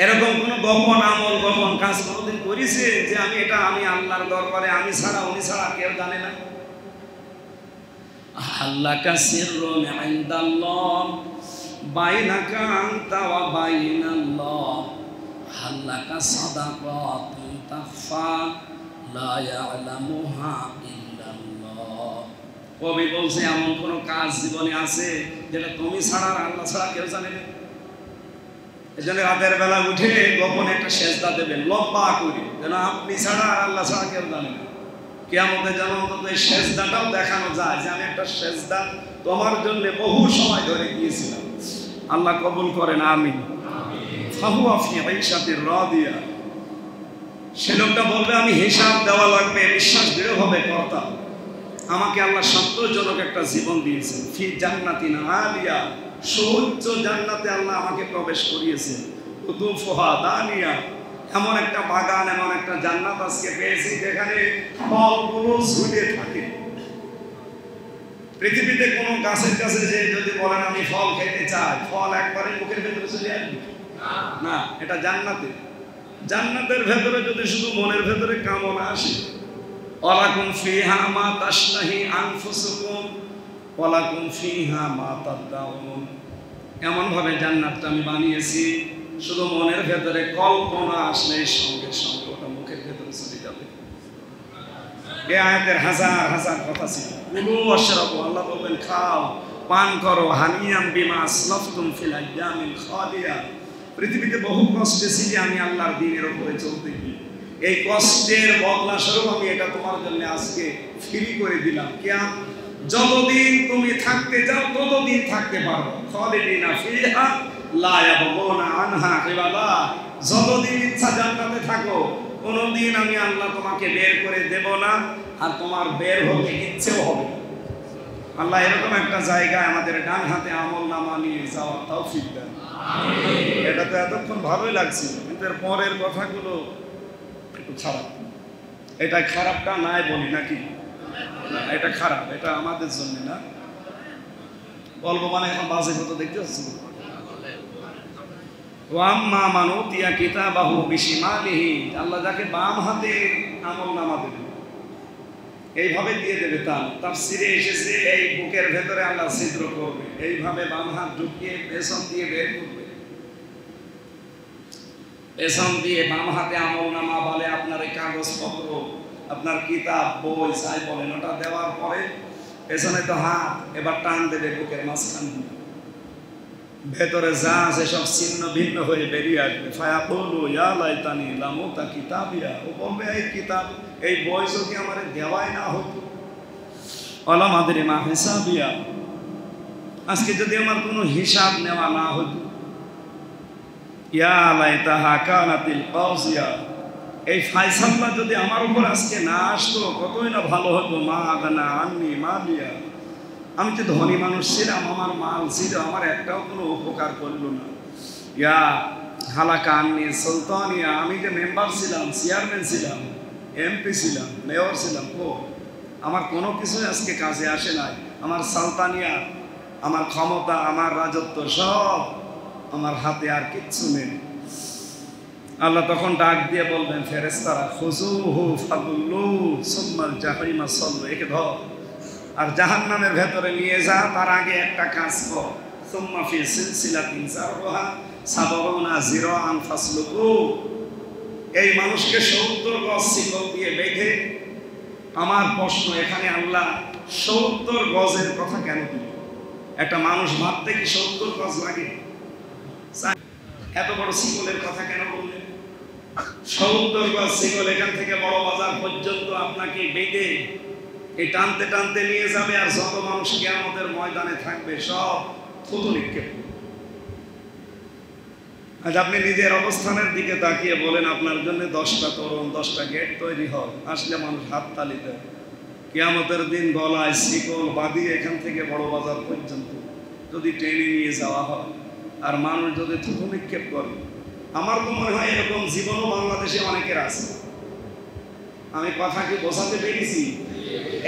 এরকম কোন গোপন আমল গোপন কাজ কোনোদিন করেছে যে আমি আল্লাহর দরবারে আমি ছাড়া উনি ছাড়া কেউ জানে না? আল্লাকা সিররুন ইনদাল্লাহ বাইনাকা আনতা ওয়া বাইনাল্লাহ, আল্লাকা সাদাকাতুন তাখফা লা ইয়ালামুহা ইল্লাল্লাহ। কবি বলছে এমন কোন কাজ জীবনে আছে যেটা তুমি ছাড়া আর আল্লাহ ছাড়া কেউ জানে না? এজন্য রাতের বেলা উঠে গোপন একটা সেজদা দেবেন লম্বা করে, যেন আপনি ছাড়া আর আল্লাহ ছাড়া কেউ জানে না। কিয়ামতে যেন অন্তত এই সেজদাটাও দেখানো যায় যে আমি একটা সেজদা তোমার জন্য বহু সময় ধরে দিয়েছিলাম। আল্লাহ কবুল করেন, আমিন। ফাহুয়া ফি আইশাতির রাদিয়া, সে লোকটা বলবে আমি হিসাব দেওয়া লাগবে, বিশ্বাস দৃঢ় হবে কর্তা আমাকে আল্লাহ সন্তোষজনক একটা জীবন দিয়েছেন। ফি জান্নাতিন আলিয়া, সুউচ্চ জান্নাতে আল্লাহ আমাকে প্রবেশ করিয়েছেন। কুতুফুহা দানিয়া, এমন একটা বাগান, এমন একটা জান্নাত আজকে পেয়েছি যেখানে ফলগুলো ঝুলে থাকে। পৃথিবীতে কোনো গাছের কাছে যে যদি বলেন আমি ফল খেতে চাই, ফল একবারে মুখের ভেতরে চলে আসবে না। এটা জান্নাতে, জান্নাতের ভেতরে যদি শুধু মনের ভেতরে কামনা আসে, ওয়ালাকুম ফিহা মা তাশতাহি আনফুসুকুম ওয়ালাকুম ফিহা মা তাদদাউন। এমন ভাবে জান্নাতটা আমি বানিয়েছি, শুধু মনের ভেতরে কল্পনা আসলে সঙ্গে সঙ্গে ওটা মুখের ভেতরে চলে যাবে। এই আয়াতের হাজার হাজার কথা ছিল। কুলু ওয়াশরাবু, আল্লাহ বলবেন খাও পান করো, হানিয়াম বিমা আসলাফতুম ফিল আইয়ামিল খালিয়া। পৃথিবীতে বহু কষ্টে ছিলে আমি আল্লাহর দ্বীনের উপরে চলতে গিয়ে, এই কষ্টের বদলা স্বরূপ আমি এটা তোমার জন্য আজকে ফ্রি করে দিলাম। কেন? যতদিন তুমি থাকতে চাও ততদিন থাকতে পারো। খালিদিনা ফিহা লা ইয়াবগুনা আনহা হিওয়ালা। যতদিন ইচ্ছা জান্নাতে থাকো, কোনোদিন আমি আল্লাহ তোমাকে বের করে দেব না, আর তোমার বের হতে ইচ্ছেও হবে না। আল্লাহ এরকম একটা জায়গায় আমাদের ডান হাতে আমল নামা নিয়ে যাওয়ার তৌফিক দেন। এটা তো এতক্ষণ ভালোই লাগছিল, কিন্তু এর পরের কথাগুলো একটু খারাপ। এটা খারাপটা নাই বলি নাকি? এটা খারাপ, এটা আমাদের জন্য না। বলবো মানে এখন বাজে কত দেখতে পাচ্ছি। ওয়াম্মা মান উতিয়া কিতাবাহু বিশিমালিহি, আল্লাহ যাকে বাম হাতে আমল নামা দেবে, এইভাবে দিয়ে দেবে। তাফসীরে এসেছে এই বুকের ভেতরে আল্লাহ ছিদ্র করবে, এইভাবে বাম হাত ঢুকিয়ে পেছন দিয়ে বের করবে। পেছন দিয়ে বাম হাতে আমল নামা বলে আপনার এই কাগজপত্র, আপনার কিতাব বই যাই বলেন, ওটা দেওয়ার পরে পেছনে তো হাত এবার টান দেবে বুকের মাঝখান দিয়ে, ভেতরে যা আছে সব ছিন্ন ভিন্ন হয়ে বেরিয়ে আসবে। ফায়াকুলু ইয়া লাইতানি লাম উতা কিতাবিয়া, ও বলবে এই কিতাব, এই বই যদি আমারে দেওয়াই না হতো, ওয়ালাম আদরি মা হিসাবিয়া, আজকে যদি আমার কোনো হিসাব নেওয়া না হতো। ইয়া লাইতাহা কানাতিল কাযিয়া, এই ফায়সালা যদি আমার উপর আজকে না আসতো কতই না ভালো হতো। মা আগানা আন্নি মালিয়া, আমি তো ধনী মানুষ ছিলাম, আমার মাল ছিল, আমার একটাও কোনো উপকার করলো না। ইয়া হালাকা আন্নি সুলতানিয়া, আমি যে মেম্বার ছিলাম, চেয়ারম্যান ছিলাম, এমপি ছিলাম, মেয়র ছিলাম, আমার কোনো কিছুই আজকে কাজে আসে নাই। আমার সালতানিয়া, আমার ক্ষমতা, আমার রাজত্ব সব আমার হাতে আর কিচ্ছু নেই। আল্লাহ তখন ডাক দিয়ে বলবেন ফেরেশতারা, খুযুহু ফাগুল্লু সুম্মাল জাহিমা সাল্লু, একে ধর আর জাহান্নামের ভেতরে নিয়ে যা, তার আগে একটা কাজ কর। সুম্মা ফি সিলসিলাতিন যারউহা সাবউনা যিরাআন ফাসলুকু, এই মানুষকে 70 গজ শিকল দিয়ে বেঁধে। আমার প্রশ্ন এখানে, আল্লাহ 70 গজের কথা কেন দিল? একটা মানুষ ভাবতে কি 70 গজ লাগে? এত বড় শিকলের কথা কেন বললেন? 70 গজ শিকল এখান থেকে বড় বাজার পর্যন্ত আপনাকে বেঁধে এই টানতে টানতে নিয়ে যাবে, আর যত মানুষ কিয়ামতের ময়দানে থাকবে সব থুতু নিক্ষেপ। আজ আপনি নিজের অবস্থানের দিকে তাকিয়ে বলেন, আপনার জন্য 10টা তরুণ 10টা গেট তৈরি হয়, আসলে মানুষ হাততালি দেয়। কিয়ামতের দিন গলায় শিকল বাঁধিয়ে এখান থেকে বড় বাজার পর্যন্ত যদি টেনে নিয়ে যাওয়া হয়, আর মানুষ যদি থুতু নিক্ষেপ করে, আমার তো মনে হয় এরকম জীবনও বাংলাদেশে অনেকের আছে। আমি কথা কি বোঝাতে পেরেছি?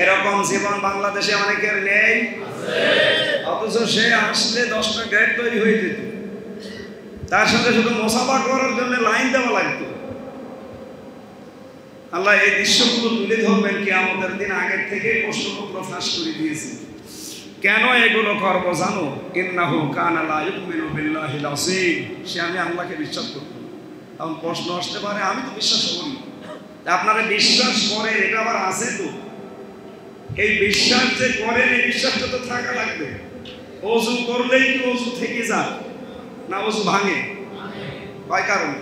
এরকম জীবন বাংলাদেশে অনেকের নেই, অথচ সে আসলে 10টা গেট তৈরি হয়ে যেত, তার সাথে শুধু মুসাফা করার জন্য লাইন দেওয়া লাগতো। আল্লাহ এই দৃশ্যগুলো তুলে ধরবেন কিয়ামতের দিন, আগের থেকে প্রশ্নপত্র ফাঁস করে দিয়েছে। কেন এগুলো করব জানো? ইন্নাহু কানা লা ইউমিনু বিল্লাহিল আযীম, সে আমি আল্লাহকে বিশ্বাস করত। এখন প্রশ্ন আসতে পারে, আমি তো বিশ্বাস করি। আপনারা বিশ্বাস করেন, এটা আবার আছে তো। এই বিশ্বাস যে করেন, এই বিশ্বাসটা তো থাকা লাগবে। ওযু করলেই কি ওযু থেকে যায় না ওযু ভাঙে? কয় কারণে?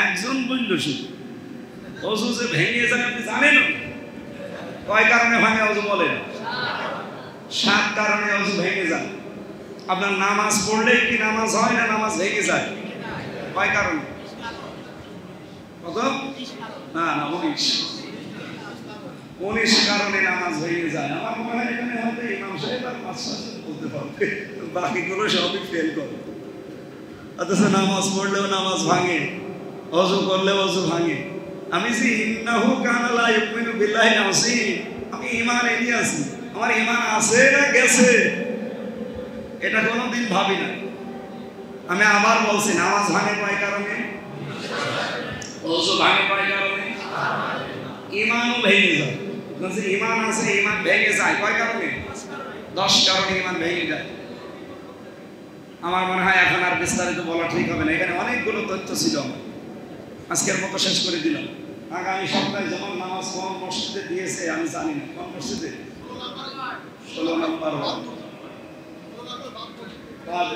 একজন বলল শুধু ওযু যে ভেঙে যায় আপনি জানেন? কয় কারণে ভাঙে ওযু বলেন? 7 কারণে ওযু ভেঙে যায়। আপনার নামাজ পড়লেই কি নামাজ হয় না নামাজ ভেঙে যায়? কয় কারণে? কত? না না 19 কারণে নামাজ ভেঙে যায়। আমার মনে হয় এখানে হয়তো ইমাম সাহেব আর মাস্টার বলতে পারবে, বাকিগুলো সবই ফেল করে। অথচ নামাজ পড়লেও নামাজ ভাঙে, ওযু করলেও ওযু ভাঙে। আমি যে ইন্নাহু কানা লা ইউমিনু বিল্লাহিল আযীম, আমি ঈমান এনেই আছি। আমার ঈমান আছে না গেছে এটা কোনোদিন ভাবি না। আমি আবার বলছি, নামাজ ভাঙে কয় কারণে? ওযু ভাঙে কয় কারণে? ঈমানও ভেঙে যায়। বলছে ঈমান আছে, ঈমান ভেঙে যায় কয় কারণে? 10 কারণে ঈমান ভেঙে যায়। আমার মনে হয় এখন আর বিস্তারিত বলা ঠিক হবে না, এখানে অনেকগুলো তথ্য ছিল। আজকের মতো শেষ করে দিলাম। আগামী সপ্তাহে যেমন নামাজ কোন মসজিদে দিয়েছে আমি জানি না, কোন মসজিদে 16 নম্বর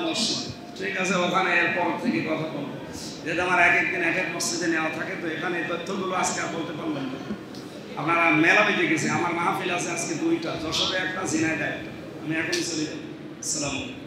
মসজিদ, ঠিক আছে, ওখানে এরপর থেকে কথা বলবো। যেহেতু আমার এক একদিন এক এক মসজিদে নেওয়া থাকে, তো এখানে এই তথ্যগুলো আজকে আর বলতে পারলাম না। আপনারা মেলা বেজে গেছে, আমার মাহফিল আছে আজকে 2টা, যশোরে একটা, ঝিনাইদহে একটা। আমি এখনই চলে যাবো। আসসালামু আলাইকুম।